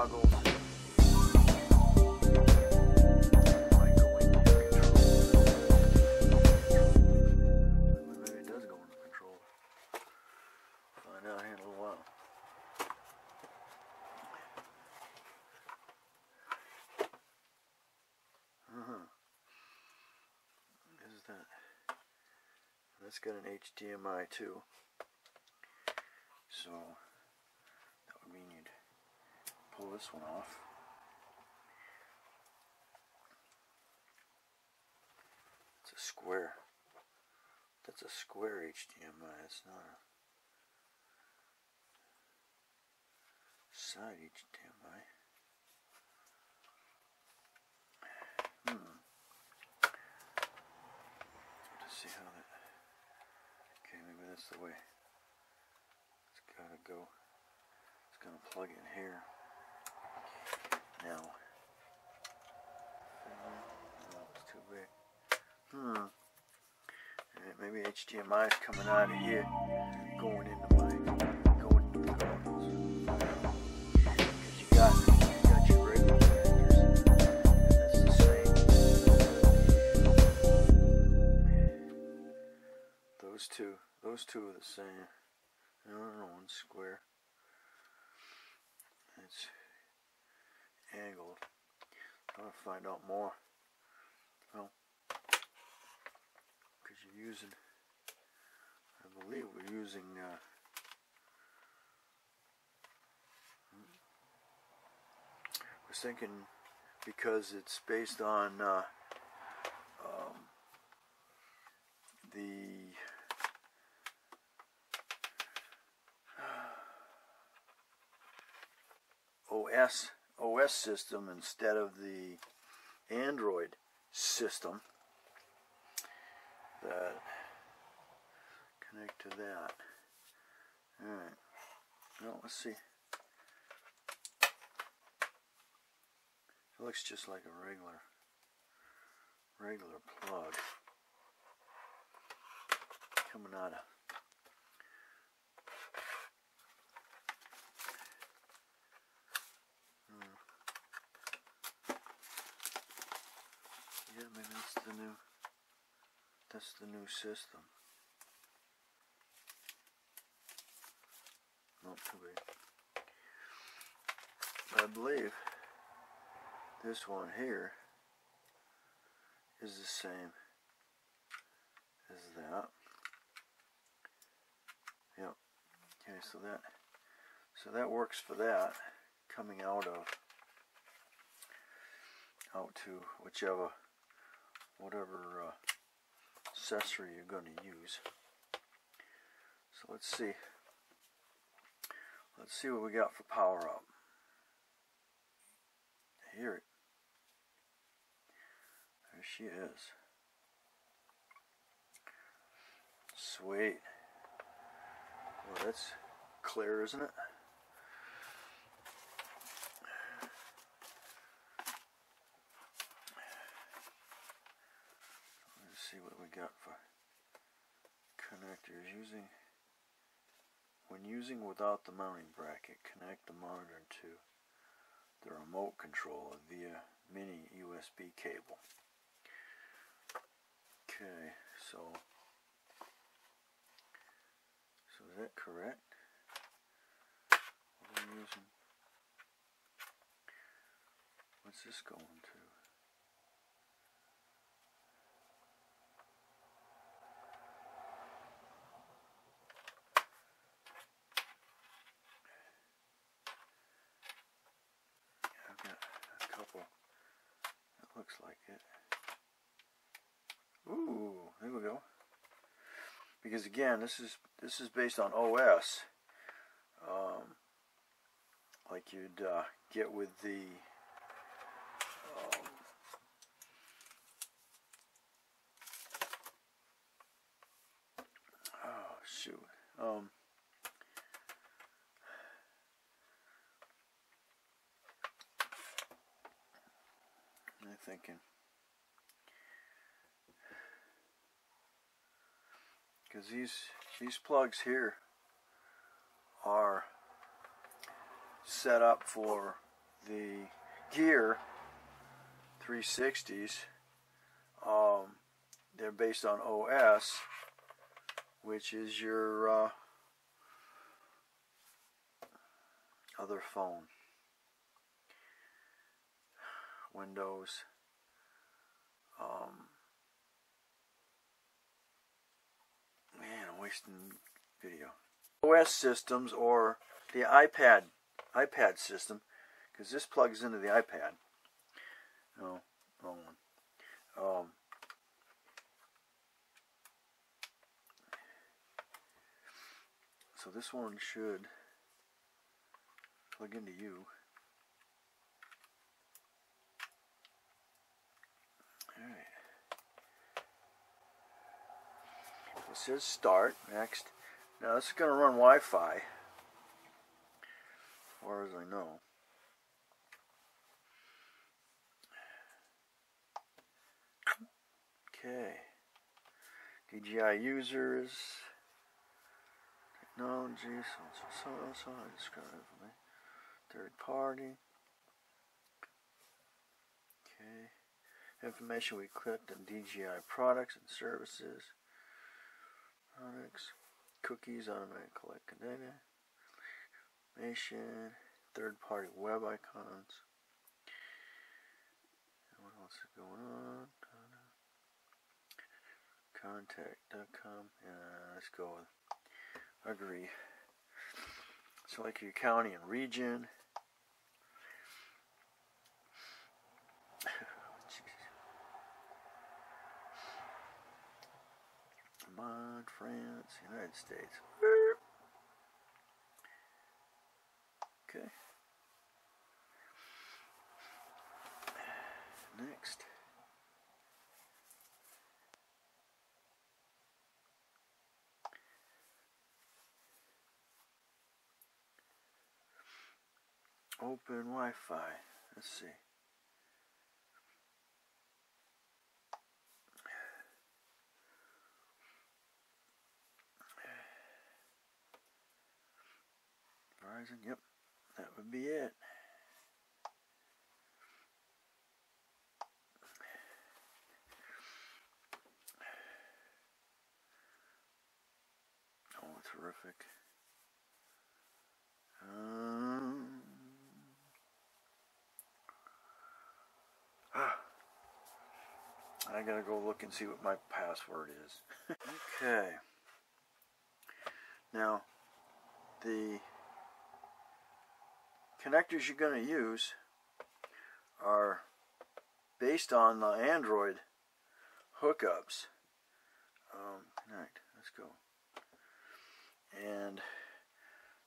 toggles. Maybe it does go into control. Find out here in a little while. Is that? That's got an HDMI too. So that would mean you'd pull this one off. It's a square. That's a square HDMI. It's not a side HDMI. Let's see how that. Okay, maybe that's the way. It's gotta go. It's gonna plug in here. Now. No, it's too big. Maybe HDMI is coming out of here, going into the goggles. Because you got your regular connectors. That's the same. Those two are the same. No, one's square. It's angled. I want to find out more. Well, because you're using, I believe we're using I was thinking because it's based on the OS system instead of the Android system, that connect to that. Alright, well, let's see. It looks just like a regular plug coming out of yeah, maybe that's the new system. Not too big. I believe this one here is the same as that. Yep. Okay, so that works for that, coming out to whatever accessory you're going to use. So let's see what we got for power up. I hear it. There she is. Sweet. Well, that's clear, isn't it? Let's see what we got for connectors. When using without the mounting bracket, connect the monitor to the remote controller via mini USB cable. Okay, so is that correct? What are we using? What's this going to? I've got a couple. That looks like it. Ooh, there we go. Because again, this is based on OS, like you'd get with the oh shoot, I'm thinking. Because these plugs here are set up for the Gear 360s, they're based on OS, which is your other phone. Windows. Man, I'm wasting video. OS systems, or the iPad system, because this plugs into the iPad. No, wrong one. So this one should plug into you. Alright. It says start. Next. Now this is going to run Wi-Fi, as far as I know. Okay. DJI users. Technology. So I describe it. Third party. Okay. Information we clicked on DJI products and services. Products. Cookies, automatic collect data. Information. Third party web icons. What else is going on? Contact.com. Let's go with agree. Select your county and region. Vermont, France, United States. Okay. Next. Open Wi-Fi. Let's see. Verizon, yep, that would be it. Oh, terrific. I gotta go look and see what my password is. Okay. Now, the connectors you're going to use are based on the Android hookups. Connect. Let's go. And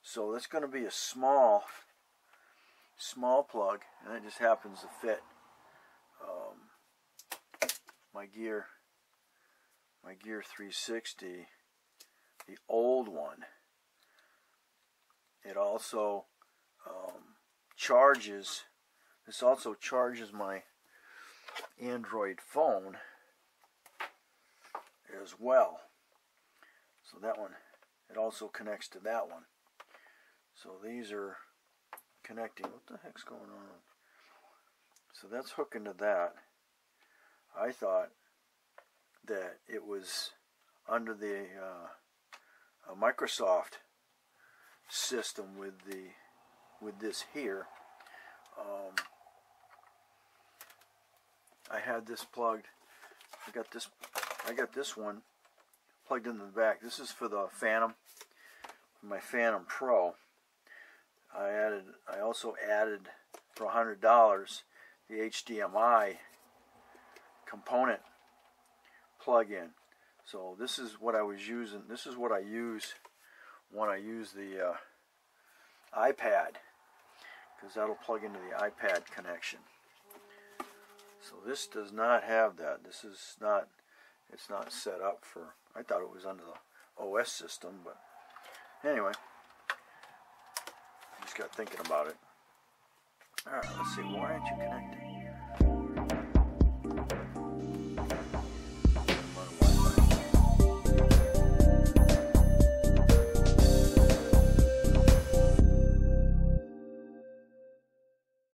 so that's going to be a small plug, and it just happens to fit my Gear 360, the old one. It also charges. This also charges my Android phone as well. So that one, it also connects to that one. So these are connecting. What the heck's going on? So that's hooking to that. I thought that it was under the Microsoft system with this here. I had this plugged. I got this one plugged into the back. This is for the Phantom, for my Phantom Pro. I also added for $100 the HDMI component plug-in. So this is what I was using. This is what I use when I use the iPad, because that'll plug into the iPad connection. So this does not have that. This is not. It's not set up for. I thought it was under the OS system, but anyway, I just got thinking about it. All right, let's see. Why aren't you connecting?